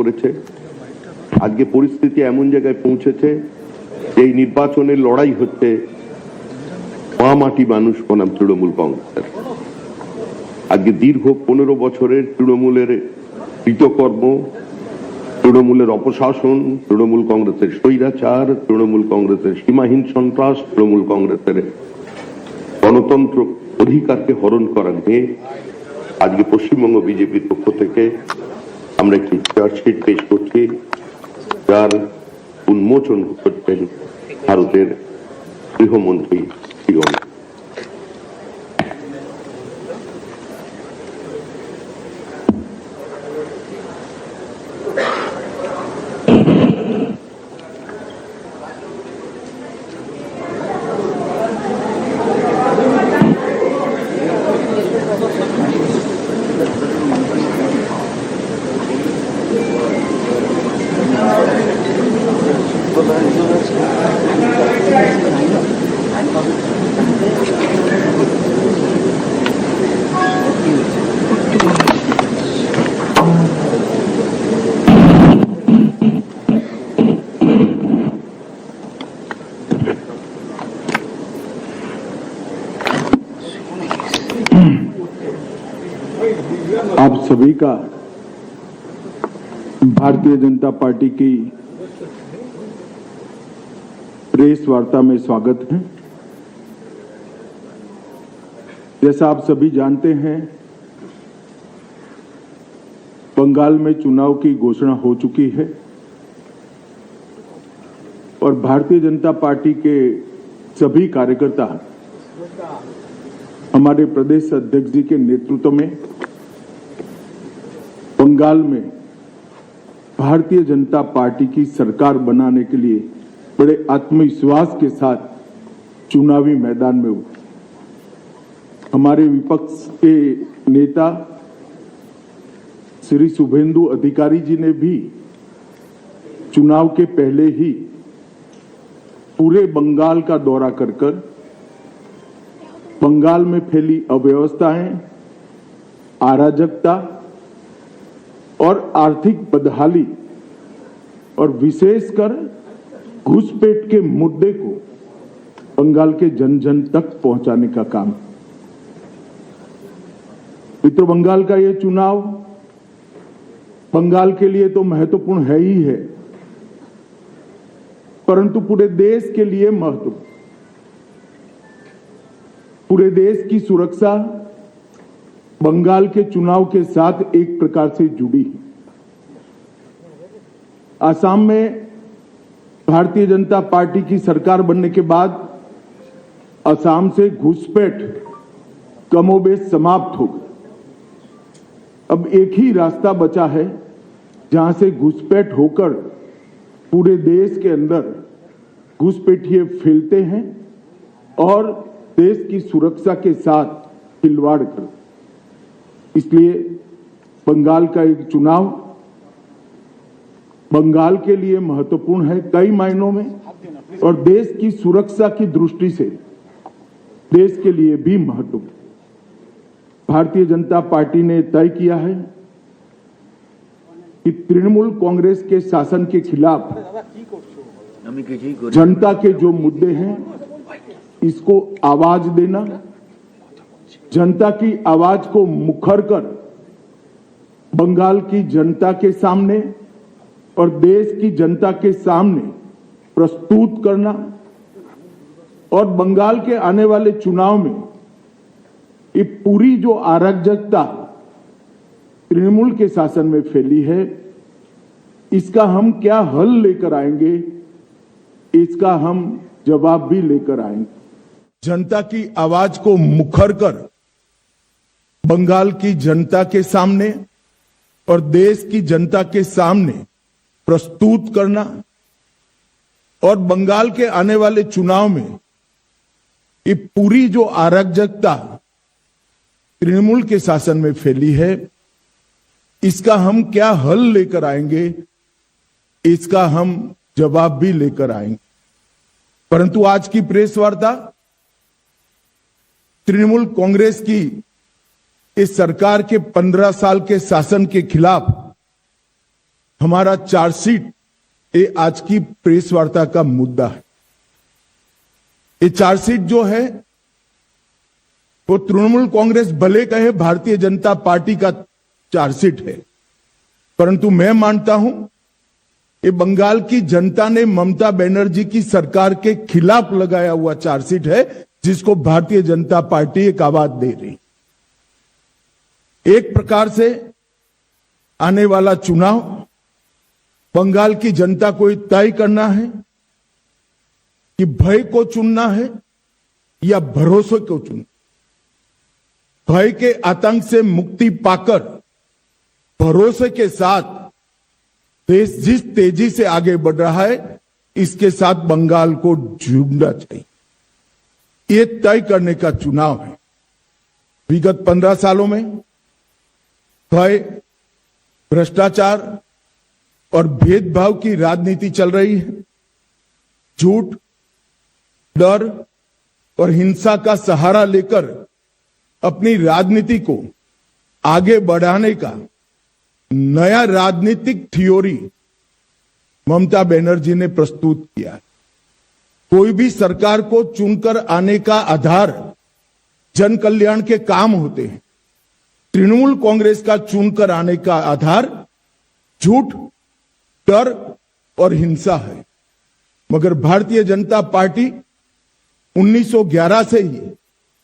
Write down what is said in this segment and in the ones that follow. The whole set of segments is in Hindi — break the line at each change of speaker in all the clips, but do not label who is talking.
করেছে। আজকে পরিস্থিতি এমন জায়গায় পৌঁছেছে যে এই নির্বাচনের লড়াই হচ্ছে মা মাটি মানুষ বনাম তৃণমূল কংগ্রেসের। আজকে দীর্ঘ 15 বছরের তৃণমূলের কৃতকর্ম, তৃণমূলের অপশাসন, তৃণমূল কংগ্রেসের স্বৈরাচার, তৃণমূল কংগ্রেসের সীমাহীন সন্ত্রাস, তৃণমূল কংগ্রেসের গণতন্ত্র অধিকারকে হরণ করা নিয়ে আজকে পশ্চিমবঙ্গ বিজেপির পক্ষ থেকে আমরা একটি চার্জশিট পেশ করছি, যার উন্মোচন করছেন ভারতের গৃহমন্ত্রী শ্রী অমিত।
आप सभी का भारतीय जनता पार्टी की प्रेस वार्ता में स्वागत है। जैसा आप सभी जानते हैं, बंगाल में चुनाव की घोषणा हो चुकी है और भारतीय जनता पार्टी के सभी कार्यकर्ता हमारे प्रदेश अध्यक्ष जी के नेतृत्व में बंगाल में भारतीय जनता पार्टी की सरकार बनाने के लिए बड़े आत्मविश्वास के साथ चुनावी मैदान में उतरे। हमारे विपक्ष के नेता श्री शुभेंदु अधिकारी जी ने भी चुनाव के पहले ही पूरे बंगाल का दौरा कर बंगाल में फैली अव्यवस्थाएं, अराजकता और आर्थिक बदहाली और विशेषकर घुसपैठ के मुद्दे को बंगाल के जन जन तक पहुंचाने का काम। मित्रों, बंगाल का ये चुनाव बंगाल के लिए तो महत्वपूर्ण है ही है, परंतु पूरे देश के लिए महत्वपूर्ण। पूरे देश की सुरक्षा बंगाल के चुनाव के साथ एक प्रकार से जुड़ी है। असम में भारतीय जनता पार्टी की सरकार बनने के बाद असम से घुसपैठ कमोबेश समाप्त हो गई। अब एक ही रास्ता बचा है जहां से घुसपैठ होकर पूरे देश के अंदर घुसपैठिए फैलते हैं और देश की सुरक्षा के साथ खिलवाड़ करते। इसलिए बंगाल का एक चुनाव बंगाल के लिए महत्वपूर्ण है कई मायनों में, और देश की सुरक्षा की दृष्टि से देश के लिए भी महत्वपूर्ण। भारतीय जनता पार्टी ने तय किया है कि तृणमूल कांग्रेस के शासन के खिलाफ जनता के जो मुद्दे हैं इसको आवाज देना, जनता की आवाज को मुखर कर बंगाल की जनता के सामने और देश की जनता के सामने प्रस्तुत करना, और बंगाल के आने वाले चुनाव में ये पूरी जो अराजकता तृणमूल के शासन में फैली है इसका हम क्या हल लेकर आएंगे, इसका हम जवाब भी लेकर आएंगे। जनता की आवाज को मुखर कर बंगाल की जनता के सामने और देश की जनता के सामने प्रस्तुत करना, और बंगाल के आने वाले चुनाव में ये पूरी जो अराजकता तृणमूल के शासन में फैली है इसका हम क्या हल लेकर आएंगे, इसका हम जवाब भी लेकर आएंगे। परंतु आज की प्रेस वार्ता तृणमूल कांग्रेस की इस सरकार के 15 साल के शासन के खिलाफ हमारा चार्जशीट ये आज की प्रेस वार्ता का मुद्दा है। ये चार्जशीट जो है वो तृणमूल कांग्रेस भले कहे भारतीय जनता पार्टी का चार्जशीट है, परंतु मैं मानता हूं ये बंगाल की जनता ने ममता बनर्जी की सरकार के खिलाफ लगाया हुआ चार्जशीट है, जिसको भारतीय जनता पार्टी एक आवाज दे रही। एक प्रकार से आने वाला चुनाव बंगाल की जनता को तय करना है कि भय को चुनना है या भरोसे को चुनना। भय के आतंक से मुक्ति पाकर भरोसे के साथ देश जिस तेजी से आगे बढ़ रहा है, इसके साथ बंगाल को जुड़ना चाहिए। ये तय करने का चुनाव है। विगत 15 सालों में भय, भ्रष्टाचार और भेदभाव की राजनीति चल रही है। झूठ, डर और हिंसा का सहारा लेकर अपनी राजनीति को आगे बढ़ाने का नया राजनीतिक थ्योरी ममता बनर्जी ने प्रस्तुत किया। कोई भी सरकार को चुनकर आने का आधार जन कल्याण के काम होते हैं। तृणमूल कांग्रेस का चुनकर आने का आधार झूठ, डर और हिंसा है। मगर भारतीय जनता पार्टी 1911 से ही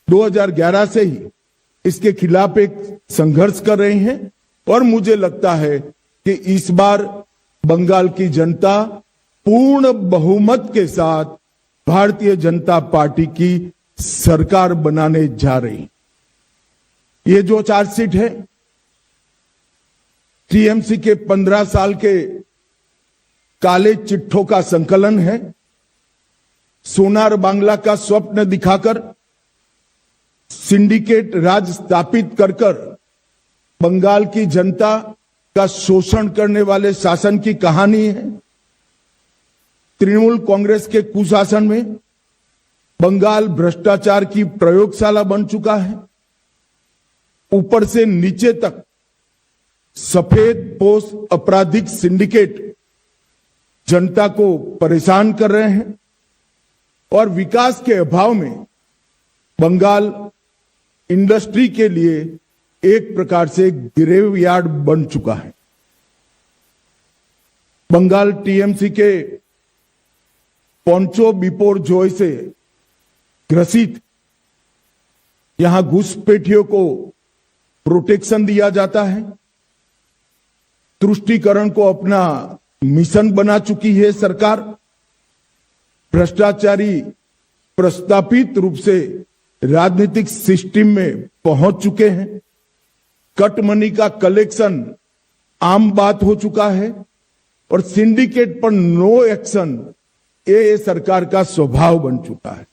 2011 से ही इसके खिलाफ एक संघर्ष कर रहे हैं और मुझे लगता है कि इस बार बंगाल की जनता पूर्ण बहुमत के साथ भारतीय जनता पार्टी की सरकार बनाने जा रही। ये जो चार्जशीट है टीएमसी के 15 साल के काले चिट्ठों का संकलन है। सोनार बांग्ला का स्वप्न दिखाकर सिंडिकेट राज स्थापित कर बंगाल की जनता का शोषण करने वाले शासन की कहानी है। तृणमूल कांग्रेस के कुशासन में बंगाल भ्रष्टाचार की प्रयोगशाला बन चुका है। ऊपर से नीचे तक सफेद पोश आपराधिक सिंडिकेट जनता को परेशान कर रहे हैं और विकास के अभाव में बंगाल इंडस्ट्री के लिए एक प्रकार से ग्रेवयार्ड बन चुका है। बंगाल टीएमसी के पोंचो बिपोर जॉय से ग्रसित यहां घुसपैठियों को प्रोटेक्शन दिया जाता है। तुष्टीकरण को अपना मिशन बना चुकी है सरकार। भ्रष्टाचारी प्रस्तापित रूप से राजनीतिक सिस्टम में पहुंच चुके हैं। कट मनी का कलेक्शन आम बात हो चुका है और सिंडिकेट पर नो एक्शन ये सरकार का स्वभाव बन चुका है।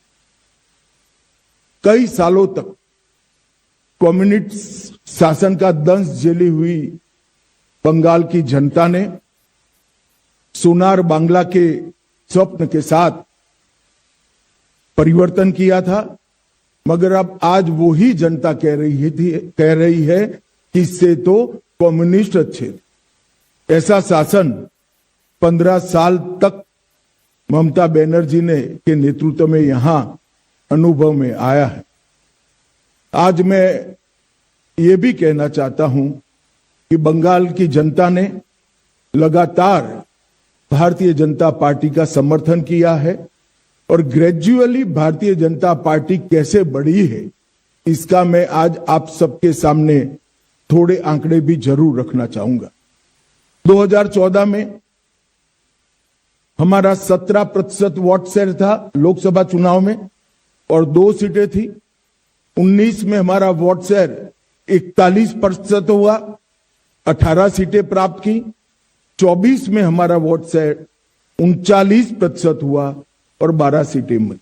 कई सालों तक कम्युनिस्ट शासन का दंश झेली हुई बंगाल की जनता ने सोनार बांग्ला के स्वप्न के साथ परिवर्तन किया था, मगर अब आज वही जनता कह रही है कि इससे तो कम्युनिस्ट अच्छे थे। ऐसा शासन 15 साल तक ममता बनर्जी ने के नेतृत्व में यहां अनुभव में आया है। आज मैं ये भी कहना चाहता हूं कि बंगाल की जनता ने लगातार भारतीय जनता पार्टी का समर्थन किया है और ग्रेजुअली भारतीय जनता पार्टी कैसे बढ़ी है इसका मैं आज आप सबके सामने थोड़े आंकड़े भी जरूर रखना चाहूंगा। 2014 में हमारा 17% वोट शेयर था लोकसभा चुनाव में और 2 सीटें थी। 19 में हमारा वोट शेयर 41% हुआ, 18 सीटें प्राप्त की। 24 में हमारा वोट शेयर 39% हुआ और 12 सीटें मिली।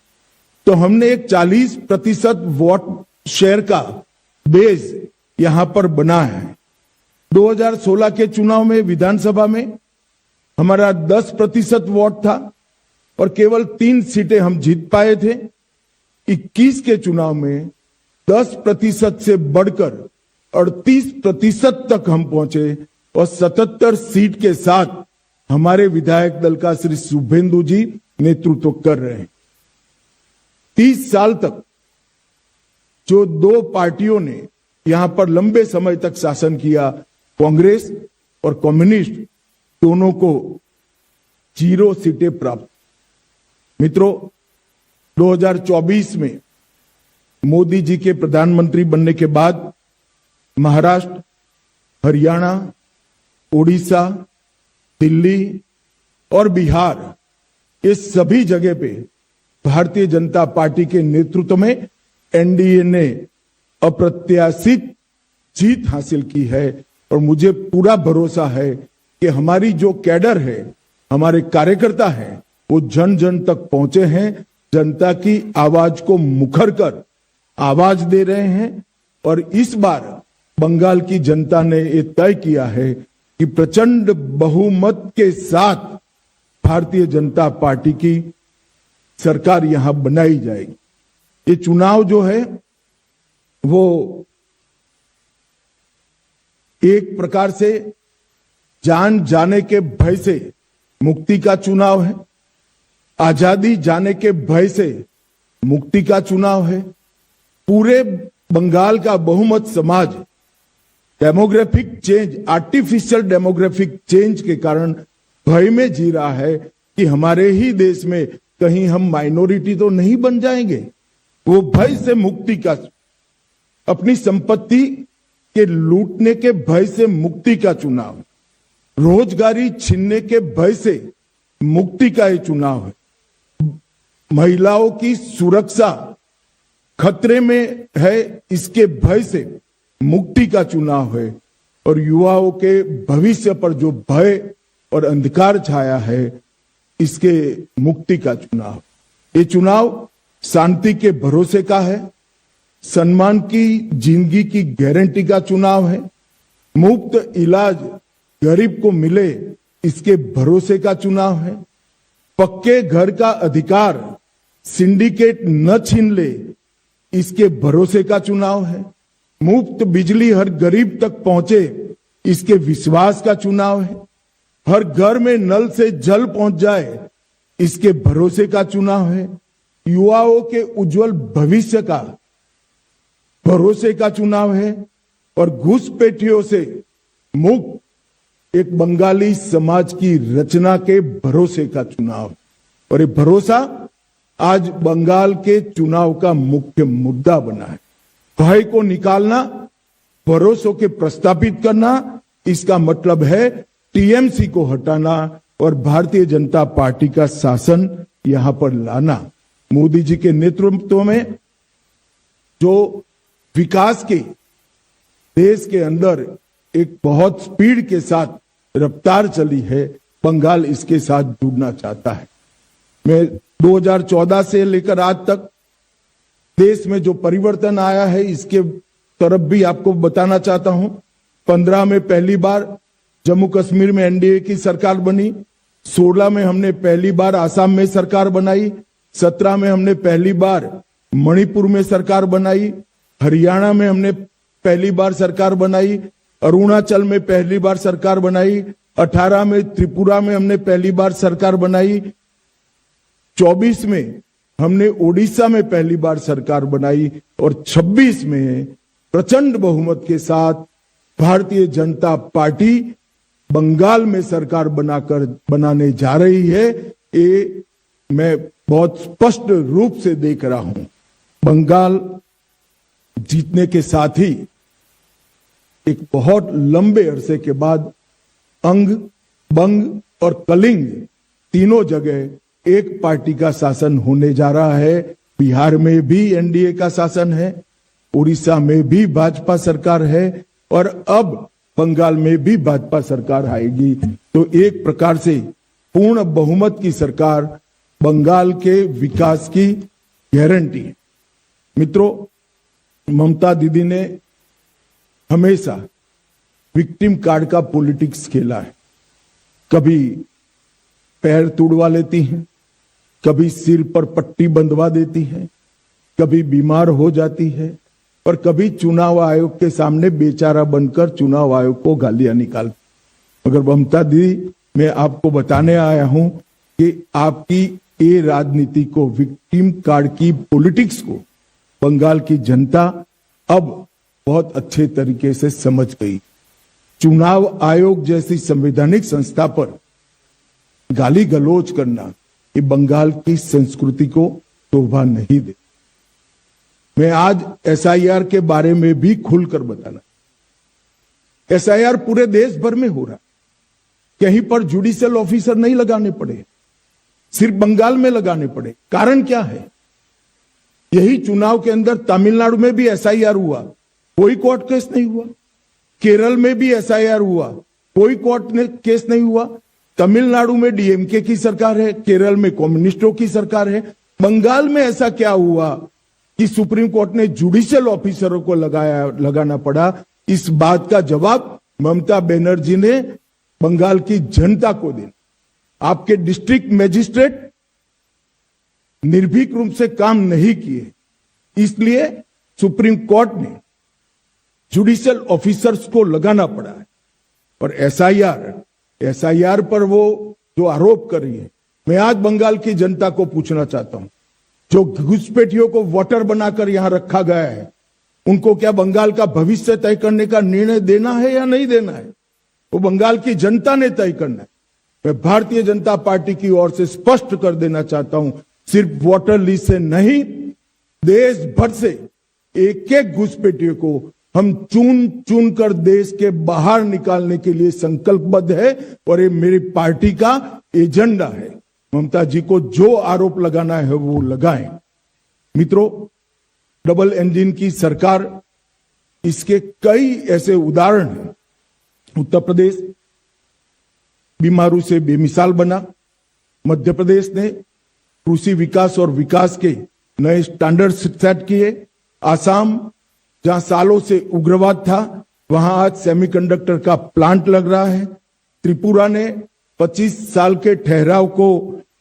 तो हमने एक 40% वोट शेयर का बेस यहां पर बना है। 2016 के चुनाव में विधानसभा में हमारा 10% वोट था और केवल 3 सीटें हम जीत पाए थे। 21 के चुनाव में 10% से बढ़कर 38% तक हम पहुंचे और 77 सीट के साथ हमारे विधायक दल का श्री शुभेंदु जी नेतृत्व कर रहे हैं। 30 साल तक जो दो पार्टियों ने यहां पर लंबे समय तक शासन किया, कांग्रेस और कम्युनिस्ट, दोनों को 0 सीटें प्राप्त। मित्रों, 2024 में मोदी जी के प्रधानमंत्री बनने के बाद महाराष्ट्र, हरियाणा, उड़ीसा, दिल्ली और बिहार, ये सभी जगह पे भारतीय जनता पार्टी के नेतृत्व में एनडीए ने अप्रत्याशित जीत हासिल की है। और मुझे पूरा भरोसा है कि हमारी जो कैडर है, हमारे कार्यकर्ता हैं, वो जन जन तक पहुंचे हैं, जनता की आवाज को मुखर कर आवाज दे रहे हैं। और इस बार बंगाल की जनता ने ये तय किया है कि प्रचंड बहुमत के साथ भारतीय जनता पार्टी की सरकार यहां बनाई जाएगी। ये चुनाव जो है वो एक प्रकार से जान जाने के भय से मुक्ति का चुनाव है, आजादी जाने के भय से मुक्ति का चुनाव है। पूरे बंगाल का बहुमत समाज demographic change, artificial demographic change के कारण भय में जी रहा है कि हमारे ही देश में कहीं हम माइनॉरिटी तो नहीं बन जाएंगे। वो भय से मुक्ति का, अपनी संपत्ति के लूटने के भय से मुक्ति का चुनाव, रोजगारी छीनने के भय से मुक्ति का ये चुनाव है। महिलाओं की सुरक्षा खतरे में है, इसके भय से मुक्ति का चुनाव है। और युवाओं के भविष्य पर जो भय और अंधकार छाया है, इसके मुक्ति का चुनाव। ये चुनाव शांति के भरोसे का है, सम्मान की जिंदगी की गारंटी का चुनाव है, मुफ्त इलाज गरीब को मिले इसके भरोसे का चुनाव है, पक्के घर का अधिकार सिंडिकेट न छीन ले इसके भरोसे का चुनाव है, मुफ्त बिजली हर गरीब तक पहुंचे इसके विश्वास का चुनाव है, हर घर में नल से जल पहुंच जाए इसके भरोसे का चुनाव है, युवाओं के उज्जवल भविष्य का भरोसे का चुनाव है, और घुसपैठियों से मुक्त एक बंगाली समाज की रचना के भरोसे का चुनाव। और ये भरोसा आज बंगाल के चुनाव का मुख्य मुद्दा बना है। भय को निकालना, भरोसों के प्रस्तापित करना, इसका मतलब है टीएमसी को हटाना और भारतीय जनता पार्टी का शासन यहां पर लाना। मोदी जी के नेतृत्व में जो विकास के देश के अंदर एक बहुत स्पीड के साथ रफ्तार चली है, बंगाल इसके साथ जुड़ना चाहता है। मैं 2014 से लेकर आज तक देश में जो परिवर्तन आया है, इसके तरफ भी आपको बताना चाहता हूं। 15 में पहली बार जम्मू कश्मीर में एनडीए की सरकार बनी, 16 में हमने पहली बार आसाम में सरकार बनाई, 17 में हमने पहली बार मणिपुर में सरकार बनाई, हरियाणा में हमने पहली बार सरकार बनाई, अरुणाचल में पहली बार सरकार बनाई, 18 में त्रिपुरा में हमने पहली बार सरकार बनाई, 24 में हमने ओडिशा में पहली बार सरकार बनाई, और 26 में प्रचंड बहुमत के साथ भारतीय जनता पार्टी बंगाल में सरकार बनाने जा रही है। ये मैं बहुत स्पष्ट रूप से देख रहा हूं। बंगाल जीतने के साथ ही एक बहुत लंबे अरसे के बाद अंग, बंग और कलिंग तीनों जगह एक पार्टी का शासन होने जा रहा है। बिहार में भी एनडीए का शासन है, उड़ीसा में भी भाजपा सरकार है, और अब बंगाल में भी भाजपा सरकार आएगी। तो एक प्रकार से पूर्ण बहुमत की सरकार बंगाल के विकास की गारंटी है। मित्रों, ममता दीदी ने हमेशा विक्टिम कार्ड का पॉलिटिक्स खेला है। कभी पैर तुड़वा लेती हैं, कभी सिर पर पट्टी बंधवा देती हैं, कभी बीमार हो जाती है, और कभी चुनाव आयोग के सामने बेचारा बनकर चुनाव आयोग को गालियां निकालती। मगर ममता दीदी, मैं आपको बताने आया हूं कि आपकी ये राजनीति को, विक्टिम कार्ड की पॉलिटिक्स को बंगाल की जनता अब बहुत अच्छे तरीके से समझ गई। चुनाव आयोग जैसी संवैधानिक संस्था पर गाली गलौज करना ये बंगाल की संस्कृति को शोभा नहीं दे। मैं आज एसआईआर के बारे में भी खुलकर बताना, एसआईआर पूरे देश भर में हो रहा, कहीं पर जुडिशियल ऑफिसर नहीं लगाने पड़े, सिर्फ बंगाल में लगाने पड़े। कारण क्या है? यही चुनाव के अंदर तमिलनाडु में भी एसआईआर हुआ, कोई कोर्ट केस नहीं हुआ। केरल में भी एसआईआर हुआ, कोई कोर्ट ने केस नहीं हुआ। तमिलनाडु में डीएमके की सरकार है, केरल में कम्युनिस्टों की सरकार है। बंगाल में ऐसा क्या हुआ कि सुप्रीम कोर्ट ने जुडिशियल ऑफिसरों को लगाना पड़ा? इस बात का जवाब ममता बनर्जी ने बंगाल की जनता को देना। आपके डिस्ट्रिक्ट मजिस्ट्रेट निर्भीक रूप से काम नहीं किए, इसलिए सुप्रीम कोर्ट ने जुडिशियल ऑफिसर्स को लगाना पड़ा है। और एसआईआर पर वो जो आरोप कर रही है, मैं आज बंगाल की जनता को पूछना चाहता हूं, जो घुसपैठियों को वोटर बनाकर यहां रखा गया है, उनको क्या बंगाल का भविष्य तय करने का निर्णय देना है या नहीं देना है? वो बंगाल की जनता ने तय करना है। मैं भारतीय जनता पार्टी की ओर से स्पष्ट कर देना चाहता हूं, सिर्फ वोटर लिस्ट से नहीं, देश भर से एक एक घुसपैठियों को हम चुन चुन कर देश के बाहर निकालने के लिए संकल्पबद्ध है। और ये मेरी पार्टी का एजेंडा है। ममता जी को जो आरोप लगाना है वो लगाएं। मित्रों, डबल इंजन की सरकार, इसके कई ऐसे उदाहरण हैं। उत्तर प्रदेश बीमारू से बेमिसाल बना, मध्य प्रदेश ने कृषि विकास और विकास के नए स्टैंडर्ड सेट किए, आसाम जहां सालों से उग्रवाद था वहां आज सेमीकंडक्टर का प्लांट लग रहा है, त्रिपुरा ने 25 साल के ठहराव को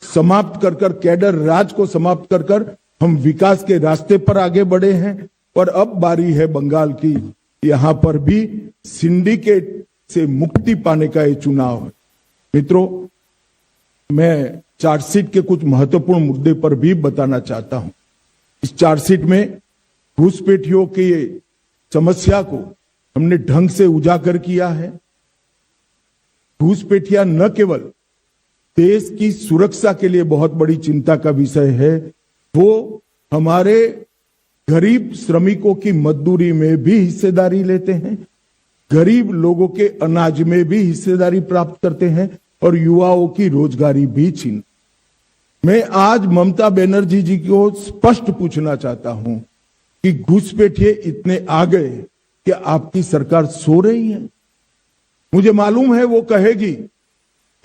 समाप्त कर कर, कैडर राज को समाप्त कर कर हम विकास के रास्ते पर आगे बढ़े हैं। और अब बारी है बंगाल की, यहां पर भी सिंडिकेट से मुक्ति पाने का ये चुनाव है। मित्रों, मैं चार्जशीट के कुछ महत्वपूर्ण मुद्दे पर भी बताना चाहता हूं। इस चार्जशीट में घुसपैठियों की समस्या को हमने ढंग से उजागर किया है। घुसपैठिया न केवल देश की सुरक्षा के लिए बहुत बड़ी चिंता का विषय है, वो हमारे गरीब श्रमिकों की मजदूरी में भी हिस्सेदारी लेते हैं, गरीब लोगों के अनाज में भी हिस्सेदारी प्राप्त करते हैं और युवाओं की रोजगारी भी छीन। मैं आज ममता बनर्जी जी को स्पष्ट पूछना चाहता हूं कि घुसपैठिए इतने आ गए कि आपकी सरकार सो रही है? मुझे मालूम है वो कहेगी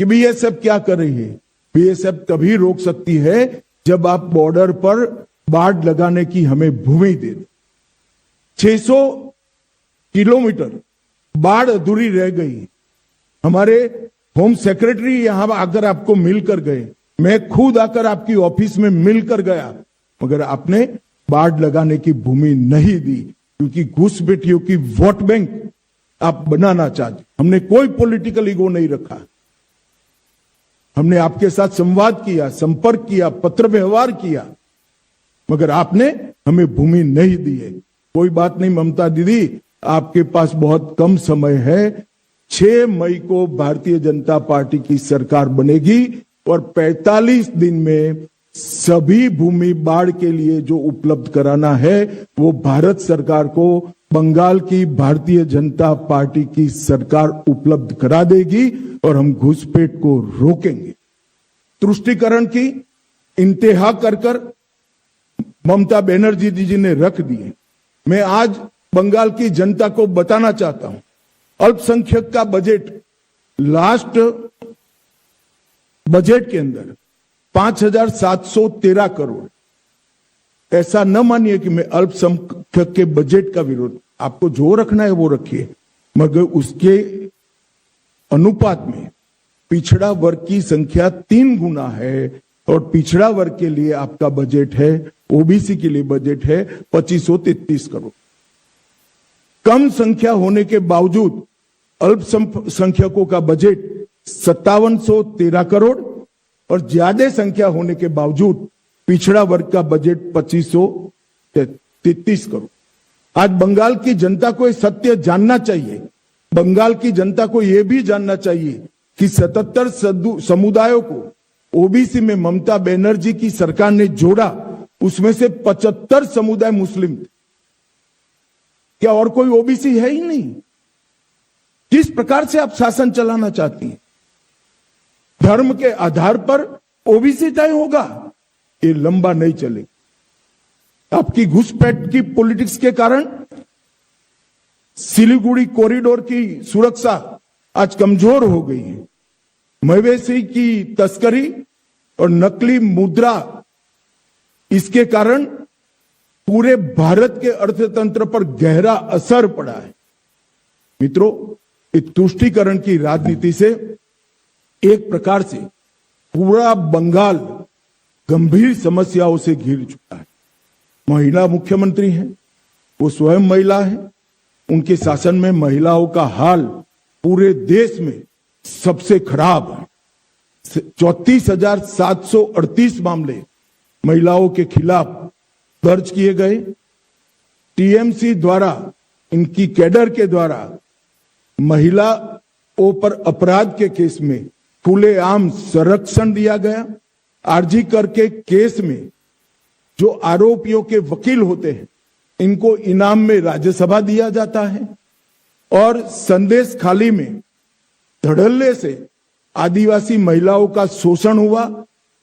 कि बीएसएफ क्या कर रही है। बीएसएफ तभी रोक सकती है जब आप बॉर्डर पर बाड़ लगाने की हमें भूमि दे दो। 600 किलोमीटर बाढ़ अधूरी रह गई। हमारे होम सेक्रेटरी यहां आकर आपको मिलकर गए, मैं खुद आकर आपकी ऑफिस में मिलकर गया, मगर आपने बाढ़ लगाने की भूमि नहीं दी, क्योंकि घुसपैठियों की वोट बैंक आप बनाना चाहते। हमने कोई पॉलिटिकल ईगो नहीं रखा, हमने आपके साथ संवाद किया, संपर्क किया, पत्र व्यवहार किया, मगर आपने हमें भूमि नहीं दी है। कोई बात नहीं ममता दीदी, आपके पास बहुत कम समय है। 6 मई को भारतीय जनता पार्टी की सरकार बनेगी और 45 दिन में सभी भूमि बाढ़ के लिए जो उपलब्ध कराना है वो भारत सरकार को बंगाल की भारतीय जनता पार्टी की सरकार उपलब्ध करा देगी और हम घुसपैठ को रोकेंगे। तुष्टीकरण की इंतहा कर ममता बनर्जी जी ने रख दिए। मैं आज बंगाल की जनता को बताना चाहता हूं, अल्पसंख्यक का बजट लास्ट बजट के अंदर 5,713 करोड़। ऐसा न मानिए कि मैं अल्पसंख्यक के बजट का विरोध, आपको जो रखना है वो रखिए, मगर उसके अनुपात में पिछड़ा वर्ग की संख्या 3 गुना है और पिछड़ा वर्ग के लिए आपका बजट है, ओबीसी के लिए बजट है 2533 करोड़। कम संख्या होने के बावजूद अल्पसंख्यकों का बजट 5713 करोड़ और ज्यादा संख्या होने के बावजूद पिछड़ा वर्ग का बजट 2533 करोड़। आज बंगाल की जनता को ये सत्य जानना चाहिए। बंगाल की जनता को यह भी जानना चाहिए कि 77 समुदायों को ओबीसी में ममता बनर्जी की सरकार ने जोड़ा, उसमें से 75 समुदाय मुस्लिम थे। क्या और कोई ओबीसी है ही नहीं? किस प्रकार से आप शासन चलाना चाहती हैं? धर्म के आधार पर ओबीसी तय होगा, ये लंबा नहीं चलेगा। आपकी घुसपैठ की पॉलिटिक्स के कारण सिलीगुड़ी कॉरिडोर की सुरक्षा आज कमजोर हो गई है। मवेशी की तस्करी और नकली मुद्रा, इसके कारण पूरे भारत के अर्थतंत्र पर गहरा असर पड़ा है। मित्रों, इस तुष्टीकरण की राजनीति से एक प्रकार से पूरा बंगाल गंभीर समस्याओं से घिर चुका है। महिला मुख्यमंत्री हैं, वो स्वयं महिला है। उनके शासन में महिलाओं का हाल पूरे देश में सबसे खराब है। 34,738 मामले महिलाओं के खिलाफ दर्ज किए गए। टीएमसी द्वारा, इनकी कैडर के द्वारा महिलाओं पर अपराध के केस में खुलेआम संरक्षण दिया गया। आरजी कर के केस में जो आरोपियों के वकील होते हैं, इनको इनाम में राज्यसभा दिया जाता है। और संदेश खाली में धड़ल्ले से आदिवासी महिलाओं का शोषण हुआ,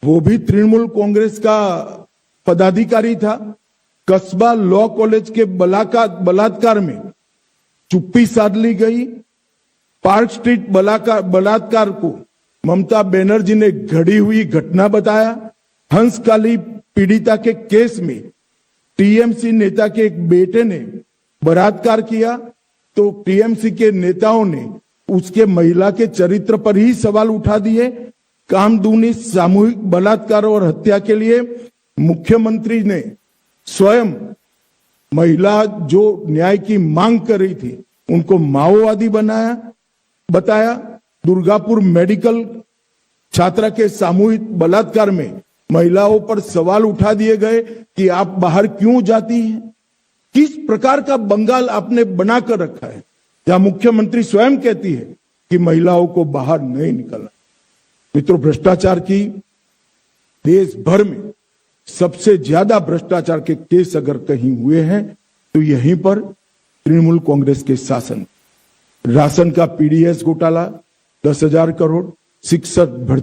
वो भी तृणमूल कांग्रेस का पदाधिकारी था। कस्बा लॉ कॉलेज के बलात्कार में चुप्पी साध ली गई। पार्क स्ट्रीट बलात्कार को ममता बनर्जी ने घड़ी हुई घटना बताया। हंसकाली पीड़िता के केस में टीएमसी नेता के एक बेटे ने बलात्कार किया, तो टीएमसी के नेताओं ने उसके महिला के चरित्र पर ही सवाल उठा दिए। कामदूनी सामूहिक बलात्कार और हत्या के लिए मुख्यमंत्री ने स्वयं महिला जो न्याय की मांग कर रही थी, उनको माओवादी बताया। दुर्गापुर मेडिकल छात्रा के सामूहिक बलात्कार में महिलाओं पर सवाल उठा दिए गए कि आप बाहर क्यों जाती हैं। किस प्रकार का बंगाल आपने बनाकर रखा है, जहां मुख्यमंत्री स्वयं कहती है कि महिलाओं को बाहर नहीं निकलना। मित्रों, भ्रष्टाचार की देश भर में सबसे ज्यादा भ्रष्टाचार के केस अगर कहीं हुए हैं तो यहीं पर तृणमूल कांग्रेस के शासन। राशन का पीडीएस घोटाला 10,000 करोड़, शिक्षक भर्ती